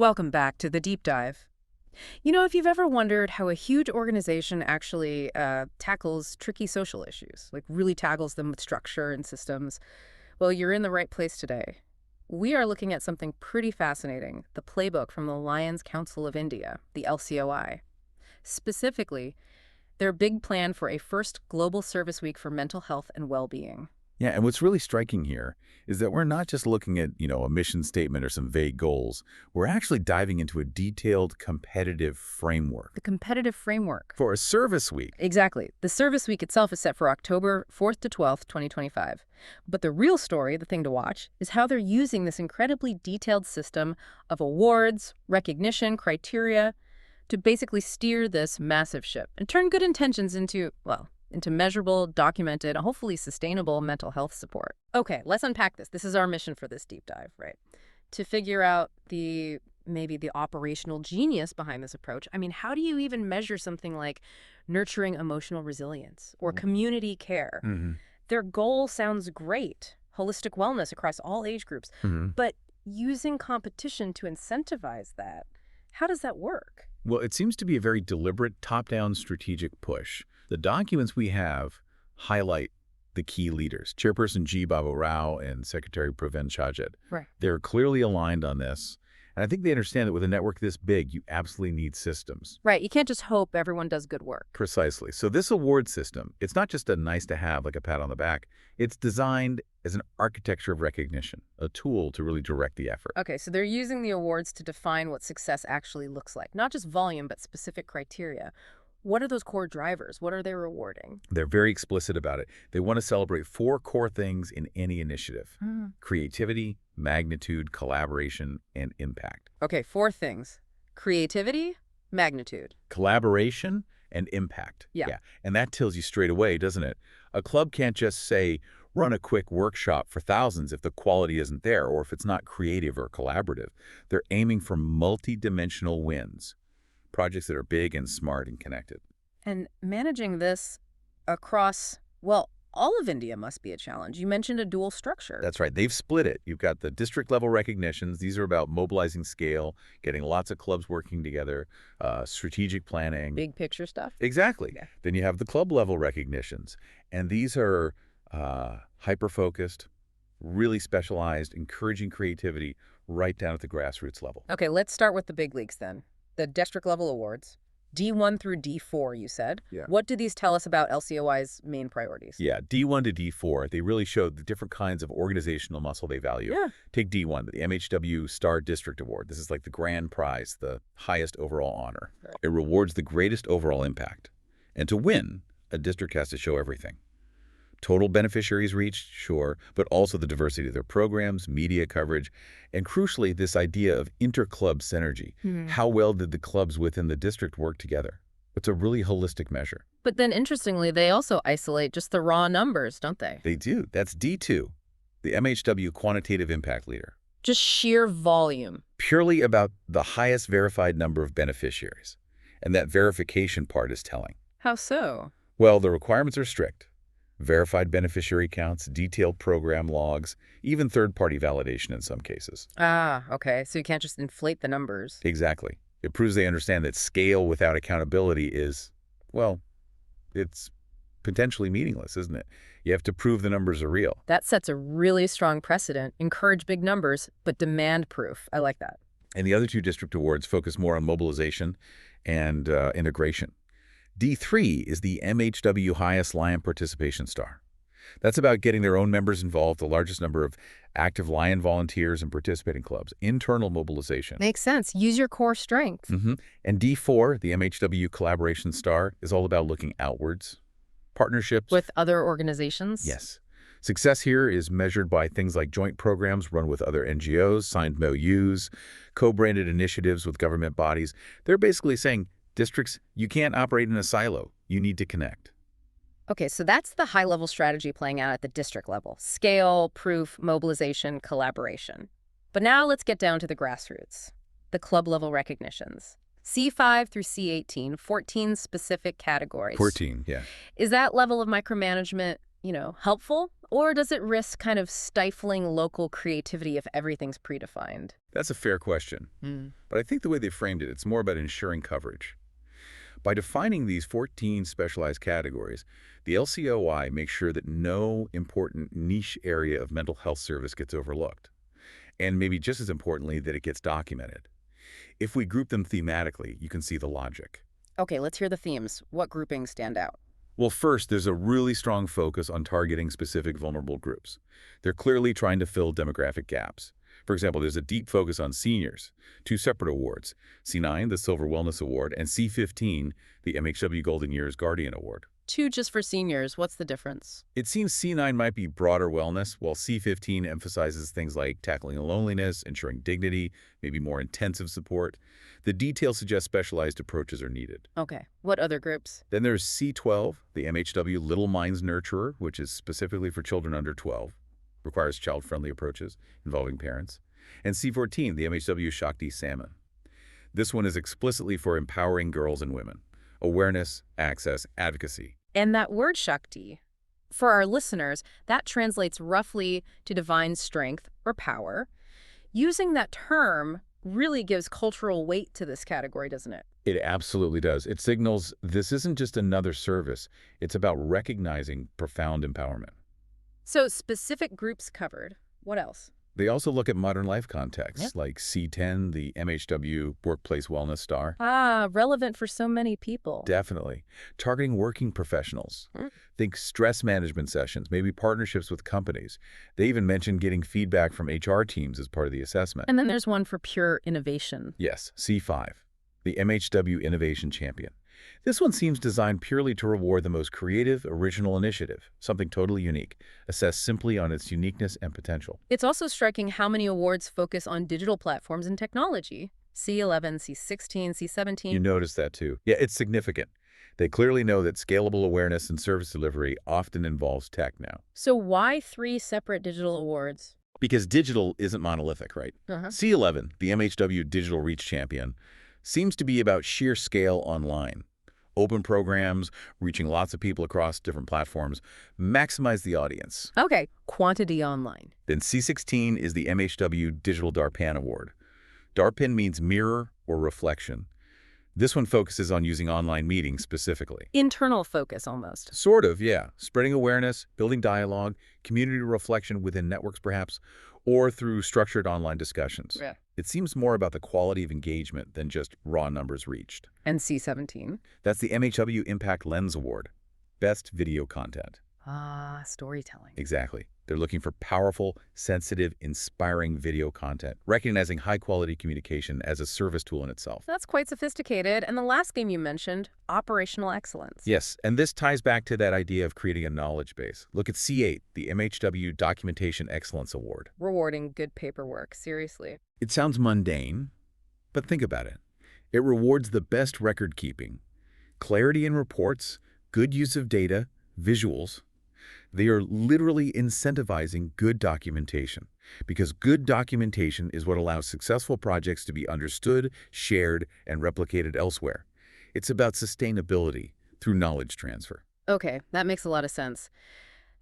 Welcome back to the deep dive. If you've ever wondered how a huge organization actually tackles tricky social issues, like really tackles them with structure and systems, well, you're in the right place today. We are looking at something pretty fascinating, the playbook from the Lions Council of India, the LCOI. Specifically, their big plan for a first global service week for mental health and well-being. Yeah, and what's really striking here is that we're not just looking at, a mission statement or some vague goals. We're actually diving into a detailed competitive framework The competitive framework. for a service week. Exactly. The service week itself is set for October 4th to 12th, 2025. But the real story, the thing to watch, is how they're using this incredibly detailed system of awards, recognition, criteria to basically steer this massive ship and turn good intentions into measurable, documented, hopefully sustainable mental health support. Okay, let's unpack this. This is our mission for this deep dive, right? To figure out maybe the operational genius behind this approach. I mean, how do you even measure something like nurturing emotional resilience or community care? Mm-hmm. Their goal sounds great, holistic wellness across all age groups, but using competition to incentivize that, how does that work? Well, it seems to be a very deliberate top-down strategic push. The documents we have highlight the key leaders, Chairperson G. Babu Rao and Secretary Praven Chajed. Right. They're clearly aligned on this. And I think they understand that with a network this big, you absolutely need systems. Right. You can't just hope everyone does good work. Precisely. So this award system, it's not just a nice to have, like a pat on the back. It's designed as an architecture of recognition, a tool to really direct the effort. Okay, so they're using the awards to define what success actually looks like, not just volume, but specific criteria. What are those core drivers? What are they rewarding? They're very explicit about it. They want to celebrate 4 core things in any initiative: creativity, magnitude, collaboration, and impact. Okay, 4 things. Creativity, magnitude. Collaboration and impact. Yeah. And that tells you straight away, doesn't it? A club can't just say, run a quick workshop for thousands if the quality isn't there or if it's not creative or collaborative. They're aiming for multi-dimensional wins, projects that are big and smart and connected. And managing this across, well, all of India must be a challenge. You mentioned a dual structure. That's right. They've split it. You've got the district-level recognitions. These are about mobilizing scale, getting lots of clubs working together, strategic planning. Big picture stuff. Exactly. Yeah. Then you have the club-level recognitions. And these are hyper-focused, really specialized, encouraging creativity right down at the grassroots level. Okay, let's start with the big leagues then. The district-level awards. D1 through D4, you said. Yeah. What do these tell us about LCOI's main priorities? Yeah, D1 to D4, they really showed the different kinds of organizational muscle they value. Yeah. Take D1, the MHW Star District Award. This is like the grand prize, the highest overall honor. Right. It rewards the greatest overall impact. And to win, a district has to show everything. Total beneficiaries reached, sure, but also the diversity of their programs, media coverage, and crucially, this idea of inter-club synergy. How well did the clubs within the district work together? It's a really holistic measure. But then, interestingly, they also isolate just the raw numbers, don't they? They do. That's D2, the MHW Quantitative Impact Leader. Just sheer volume. Purely about the highest verified number of beneficiaries. And that verification part is telling. How so? Well, the requirements are strict. Verified beneficiary counts, detailed program logs, even third-party validation in some cases. Ah, okay. So you can't just inflate the numbers. Exactly. It proves they understand that scale without accountability is, well, it's potentially meaningless, isn't it? You have to prove the numbers are real. That sets a really strong precedent. Encourage big numbers, but demand proof. I like that. And the other 2 district awards focus more on mobilization and integration. D3 is the MHW Highest Lion Participation Star. That's about getting their own members involved, the largest number of active Lion volunteers and participating clubs, internal mobilization. Makes sense. Use your core strength. And D4, the MHW Collaboration Star, is all about looking outwards. Partnerships. With other organizations? Yes. Success here is measured by things like joint programs run with other NGOs, signed MOUs, co-branded initiatives with government bodies. They're basically saying, districts, you can't operate in a silo. You need to connect. Okay, so that's the high-level strategy playing out at the district level. Scale, proof, mobilization, collaboration. But now let's get down to the grassroots, the club-level recognitions. C5 through C18, 14 specific categories. 14, yeah. Is that level of micromanagement, helpful? Or does it risk kind of stifling local creativity if everything's predefined? That's a fair question. Hmm. But I think the way they framed it, it's more about ensuring coverage. By defining these 14 specialized categories, the LCOI makes sure that no important niche area of mental health service gets overlooked. And maybe just as importantly, that it gets documented. If we group them thematically, you can see the logic. Okay, let's hear the themes. What groupings stand out? Well, first, there's a really strong focus on targeting specific vulnerable groups. They're clearly trying to fill demographic gaps. For example, there's a deep focus on seniors, two separate awards, C9, the Silver Wellness Award, and C15, the MHW Golden Years Guardian Award. Two just for seniors. What's the difference? It seems C9 might be broader wellness, while C15 emphasizes things like tackling loneliness, ensuring dignity, maybe more intensive support. The details suggest specialized approaches are needed. Okay, what other groups? Then there's C12, the MHW Little Minds Nurturer, which is specifically for children under 12, requires child-friendly approaches involving parents. And C14, the MHW Shakti Salmon. This one is explicitly for empowering girls and women. Awareness, access, advocacy. And that word Shakti, for our listeners, that translates roughly to divine strength or power. Using that term really gives cultural weight to this category, doesn't it? It absolutely does. It signals this isn't just another service. It's about recognizing profound empowerment. So specific groups covered. What else? They also look at modern life contexts, like C10, the MHW Workplace Wellness Star. Ah, relevant for so many people. Definitely. Targeting working professionals. Think stress management sessions, maybe partnerships with companies. They even mentioned getting feedback from HR teams as part of the assessment. And then there's one for pure innovation. Yes, C5, the MHW Innovation Champion. This one seems designed purely to reward the most creative, original initiative, something totally unique, assessed simply on its uniqueness and potential. It's also striking how many awards focus on digital platforms and technology. C11, C16, C17. You notice that too. Yeah, it's significant. They clearly know that scalable awareness and service delivery often involves tech now. So why 3 separate digital awards? Because digital isn't monolithic, right? C11, the MHW Digital Reach Champion, seems to be about sheer scale online. Open programs, reaching lots of people across different platforms, maximize the audience. Okay, quantity online. Then C16 is the MHW Digital DARPAN Award. DARPAN means mirror or reflection. This one focuses on using online meetings specifically. Internal focus, almost. Sort of, yeah. Spreading awareness, building dialogue, community reflection within networks perhaps, or through structured online discussions. Yeah. It seems more about the quality of engagement than just raw numbers reached. And C17? That's the MHW Impact Lens Award. Best video content. Ah, storytelling. Exactly. They're looking for powerful, sensitive, inspiring video content, recognizing high-quality communication as a service tool in itself. That's quite sophisticated. And the last game you mentioned, operational excellence. Yes, and this ties back to that idea of creating a knowledge base. Look at C8, the MHW Documentation Excellence Award. Rewarding good paperwork, seriously. It sounds mundane, but think about it. It rewards the best record-keeping, clarity in reports, good use of data, visuals. They are literally incentivizing good documentation, because good documentation is what allows successful projects to be understood, shared, and replicated elsewhere. It's about sustainability through knowledge transfer. Okay, that makes a lot of sense.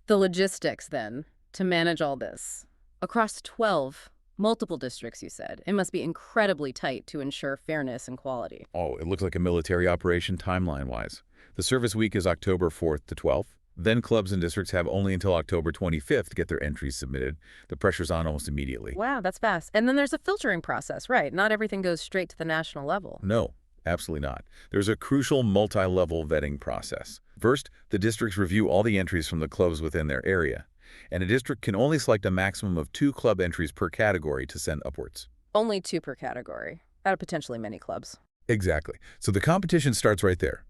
The logistics, then, to manage all this. Across 12 multiple districts, you said. It must be incredibly tight to ensure fairness and quality. Oh, it looks like a military operation timeline-wise. The service week is October 4th to 12th. Then clubs and districts have only until October 25th to get their entries submitted. The pressure's on almost immediately. Wow, that's fast. And then there's a filtering process, right? Not everything goes straight to the national level. No, absolutely not. There's a crucial multi-level vetting process. First, the districts review all the entries from the clubs within their area. And a district can only select a maximum of 2 club entries per category to send upwards. Only 2 per category, out of potentially many clubs. Exactly. So the competition starts right there.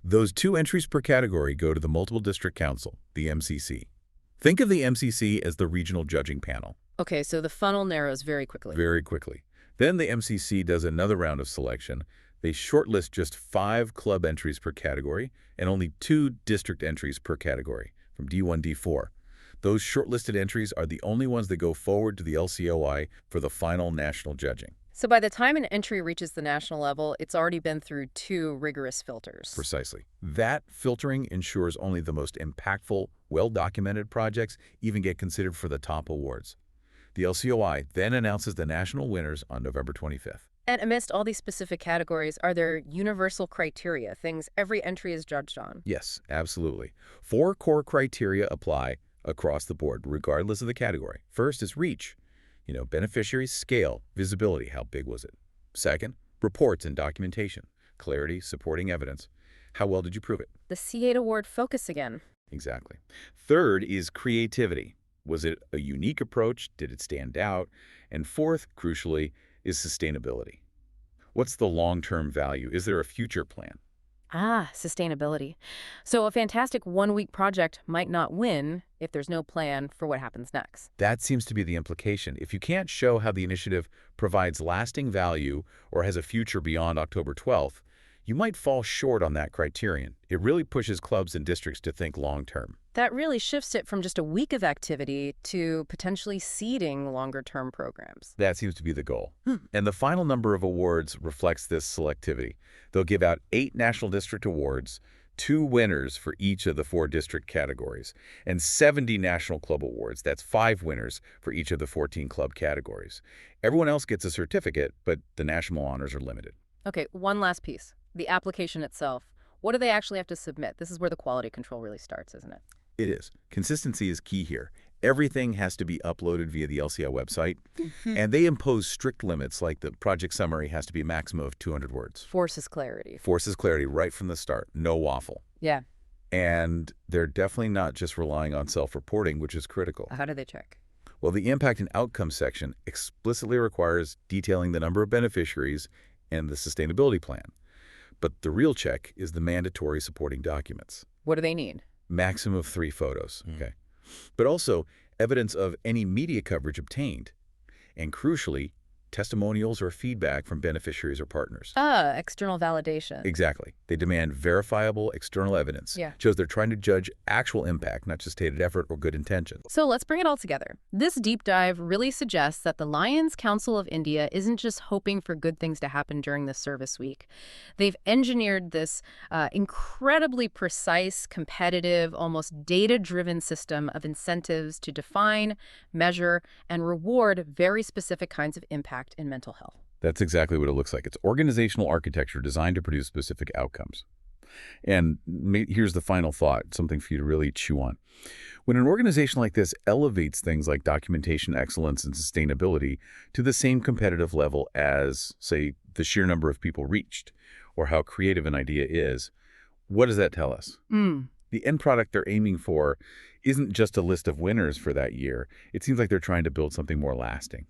Those 2 entries per category go to the Multiple District Council, the MCC. Think of the MCC as the regional judging panel. Okay, so the funnel narrows very quickly. Very quickly. Then the MCC does another round of selection. They shortlist just 5 club entries per category and only 2 district entries per category from D1, D4. Those shortlisted entries are the only ones that go forward to the LCOI for the final national judging. So by the time an entry reaches the national level, it's already been through 2 rigorous filters. Precisely. That filtering ensures only the most impactful, well-documented projects even get considered for the top awards. The LCOI then announces the national winners on November 25th. And amidst all these specific categories, are there universal criteria, things every entry is judged on? Yes, absolutely. 4 core criteria apply across the board, regardless of the category. First is reach. Beneficiaries scale, visibility, how big was it? Second, reports and documentation, clarity, supporting evidence. How well did you prove it? The C8 award focus again. Exactly. Third is creativity. Was it a unique approach? Did it stand out? And fourth, crucially, is sustainability. What's the long-term value? Is there a future plan? Ah, sustainability. So a fantastic one-week project might not win if there's no plan for what happens next. That seems to be the implication. If you can't show how the initiative provides lasting value or has a future beyond October 12th, you might fall short on that criterion. It really pushes clubs and districts to think long-term. That really shifts it from just a week of activity to potentially seeding longer-term programs. That seems to be the goal. And the final number of awards reflects this selectivity. They'll give out 8 National District Awards, 2 winners for each of the 4 district categories, and 70 National Club Awards. That's 5 winners for each of the 14 club categories. Everyone else gets a certificate, but the national honors are limited. Okay, one last piece. The application itself. What do they actually have to submit? This is where the quality control really starts, isn't it? It is. Consistency is key here. Everything has to be uploaded via the LCI website, and they impose strict limits, like the project summary has to be a maximum of 200 words. Forces clarity. Forces clarity right from the start. No waffle. Yeah. And they're definitely not just relying on self-reporting, which is critical. How do they check? Well, the impact and outcome section explicitly requires detailing the number of beneficiaries and the sustainability plan. But the real check is the mandatory supporting documents. What do they need? Maximum of 3 photos, okay? But also evidence of any media coverage obtained. And crucially, testimonials or feedback from beneficiaries or partners. External validation. Exactly. They demand verifiable external evidence. Yeah. Shows they're trying to judge actual impact, not just stated effort or good intentions. So let's bring it all together. This deep dive really suggests that the Lions Council of India isn't just hoping for good things to happen during this service week. They've engineered this incredibly precise, competitive, almost data-driven system of incentives to define, measure, and reward very specific kinds of impact in mental health. That's exactly what it looks like. It's organizational architecture designed to produce specific outcomes. And here's the final thought, something for you to really chew on. When an organization like this elevates things like documentation excellence and sustainability to the same competitive level as, say, the sheer number of people reached or how creative an idea is, what does that tell us? The end product they're aiming for isn't just a list of winners for that year. It seems like they're trying to build something more lasting.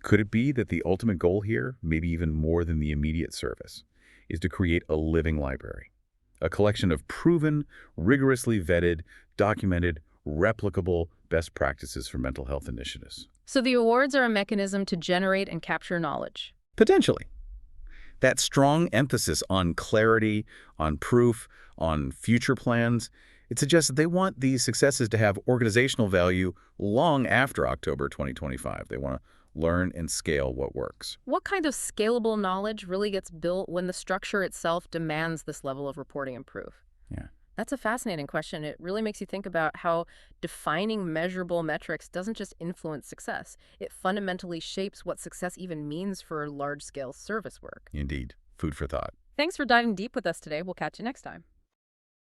Could it be that the ultimate goal here, maybe even more than the immediate service, is to create a living library? A collection of proven, rigorously vetted, documented, replicable best practices for mental health initiatives. So the awards are a mechanism to generate and capture knowledge. Potentially. That strong emphasis on clarity, on proof, on future plans, it suggests that they want these successes to have organizational value long after October 2025. They want to learn and scale what works. What kind of scalable knowledge really gets built when the structure itself demands this level of reporting and proof? Yeah. That's a fascinating question. It really makes you think about how defining measurable metrics doesn't just influence success. It fundamentally shapes what success even means for large-scale service work. Indeed. Food for thought. Thanks for diving deep with us today. We'll catch you next time.